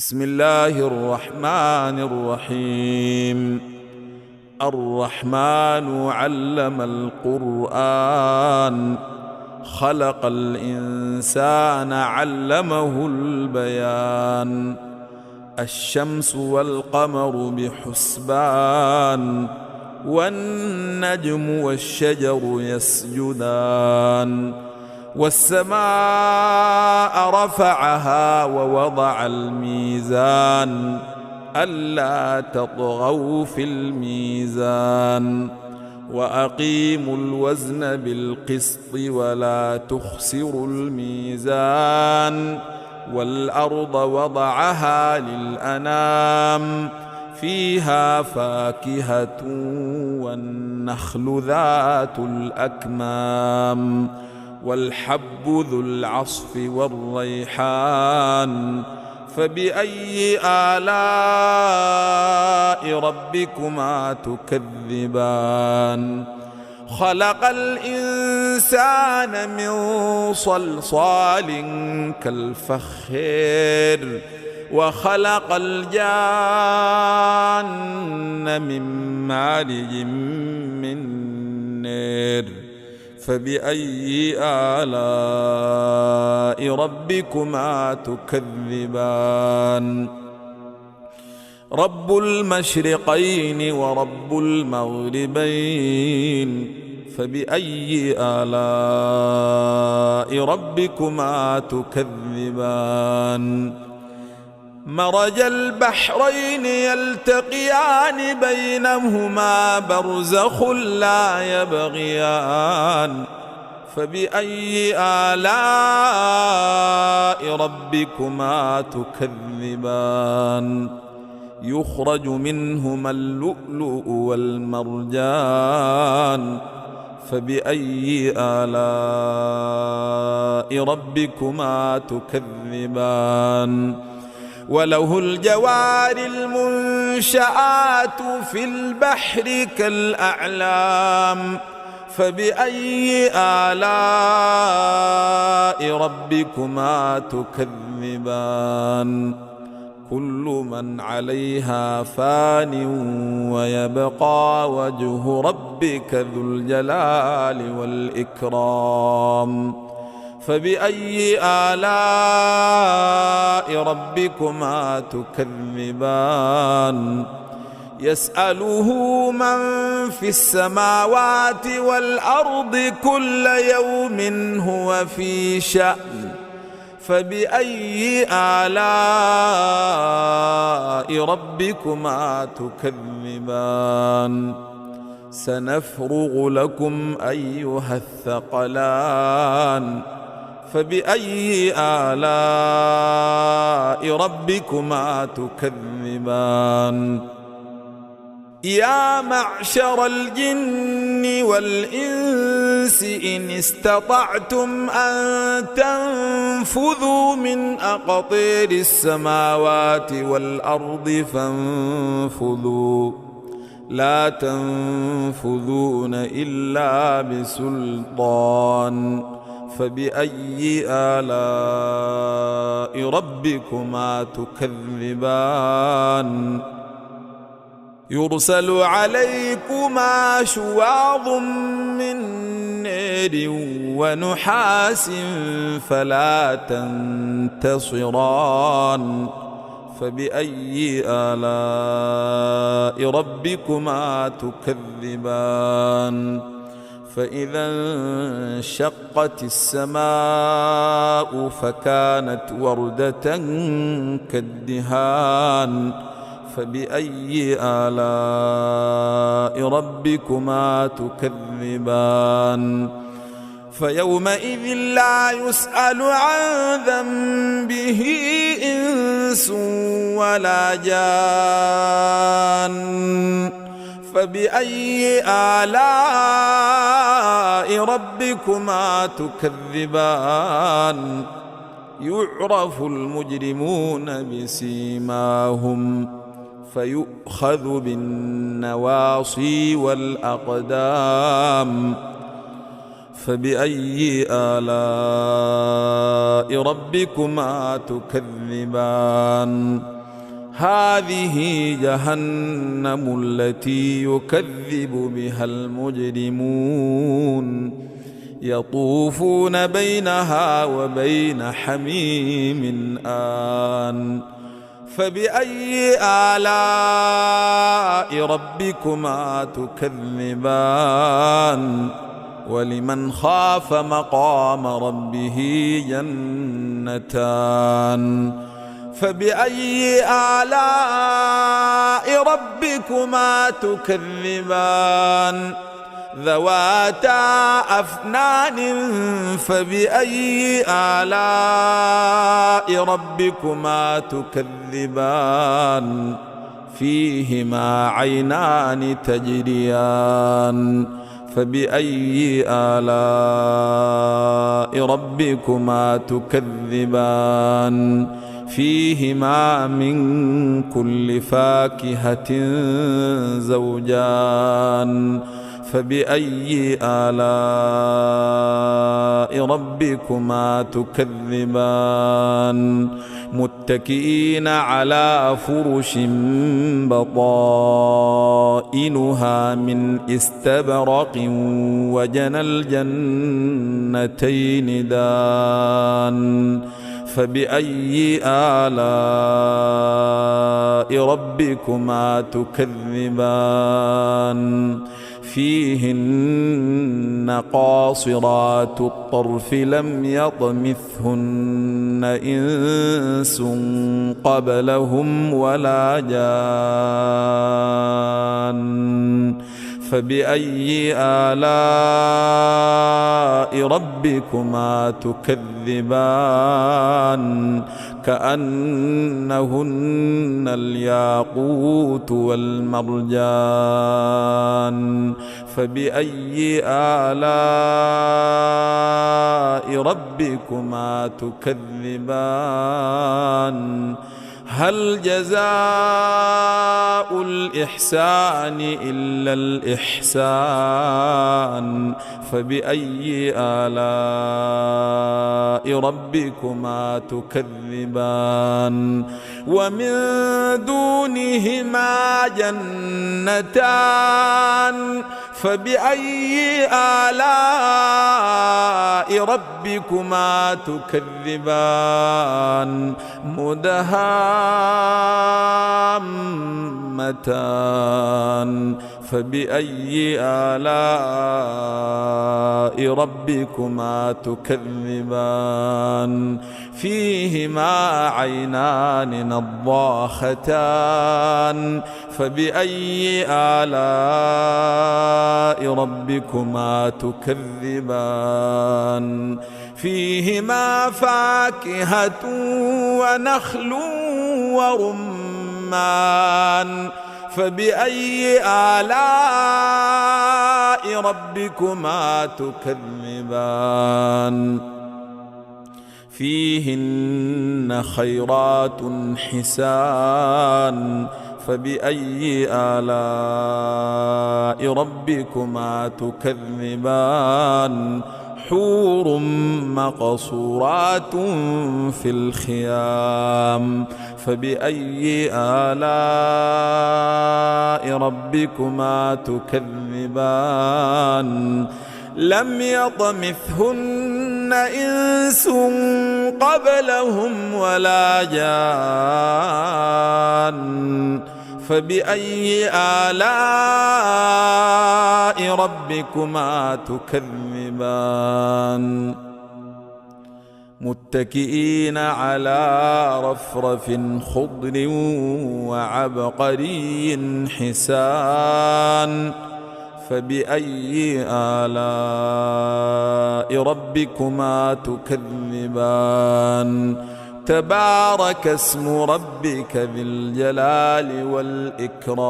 بسم الله الرحمن الرحيم. الرحمن علم القرآن، خلق الإنسان علمه البيان. الشمس والقمر بحسبان، والنجم والشجر يسجدان. والسماء رفعها ووضع الميزان، ألا تطغوا في الميزان. وأقيموا الوزن بالقسط ولا تخسروا الميزان. والأرض وضعها للأنام، فيها فاكهة والنخل ذات الأكمام. والحب ذو العصف والريحان. فبأي آلاء ربكما تكذبان؟ خلق الإنسان من صلصال كالفخار، وخلق الجان من مارج من نار. فبأي آلاء ربكما تكذبان؟ رب المشرقين ورب المغربين، فبأي آلاء ربكما تكذبان؟ مرج البحرين يلتقيان، بينهما برزخ لا يبغيان. فبأي آلاء ربكما تكذبان؟ يخرج منهما اللؤلؤ والمرجان. فبأي آلاء ربكما تكذبان؟ وله الجوار المنشآت في البحر كالأعلام. فبأي آلاء ربكما تكذبان؟ كل من عليها فان، ويبقى وجه ربك ذو الجلال والإكرام. فبأي آلاء ربكما تكذبان؟ يسأله من في السماوات والأرض، كل يوم هو في شأن. فبأي آلاء ربكما تكذبان؟ سنفرغ لكم أيها الثقلان. فبأي آلاء ربكما تكذبان؟ يا معشر الجن والإنس، إن استطعتم أن تنفذوا من أقطار السماوات والأرض فانفذوا، لا تنفذون إلا بسلطان. فبأي آلاء ربكما تكذبان؟ يرسل عليكما شواظ من نار ونحاس، فلا تنتصران. فبأي آلاء ربكما تكذبان؟ فإذا انشقت السماء فكانت وردة كالدهان. فبأي آلاء ربكما تكذبان؟ فيومئذ لا يسأل عن ذنبه إنس ولا جان. فبأي آلاء ربكما تكذبان؟ يعرف المجرمون بسيماهم، فيؤخذ بالنواصي والأقدام. فبأي آلاء ربكما تكذبان هذه جهنم التي يكذب بها المجرمون يطوفون بينها وبين حميم آن فبأي آلاء ربكما تكذبان ولمن خاف مقام ربه جنتان فبأي آلاء ربكما تكذبان ذواتا أفنان فبأي آلاء ربكما تكذبان فيهما عينان تجريان فبأي آلاء ربكما تكذبان فيهما من كل فاكهة زوجان فبأي آلاء ربكما تكذبان متكئين على فرش بطائنها من استبرق وجنى الجنتين دان فبأي آلاء ربكما تكذبان فيهن قاصرات الطرف لم يطمثهن إنس قبلهم ولا جان فبأي آلاء ربكما تكذبان كأنهن الياقوت والمرجان فبأي آلاء ربكما تكذبان هل جزاء الإحسان إلا الإحسان فبأي آلاء ربكما تكذبان ومن دونهما جنتان فبأي آلاء ربكما تكذبان مدهامتان فبأي آلاء ربكما تكذبان فيهما عينان نضاختان فبأي آلاء ربكما تكذبان فيهما فاكهة ونخل ورمان فبأي آلاء ربكما تكذبان فيهن خيرات حسان فبأي آلاء ربكما تكذبان حور مقصورات في الخيام فبأي آلاء ربكما تكذبان لم يطمثهن إنس قبلهم ولا جان فبأي آلاء ربكما تكذبان متكئين على رفرف خضر وعبقري حسان فبأي آلاء ربكما تكذبان تبارك اسم ربك ذي الجلال والإكرام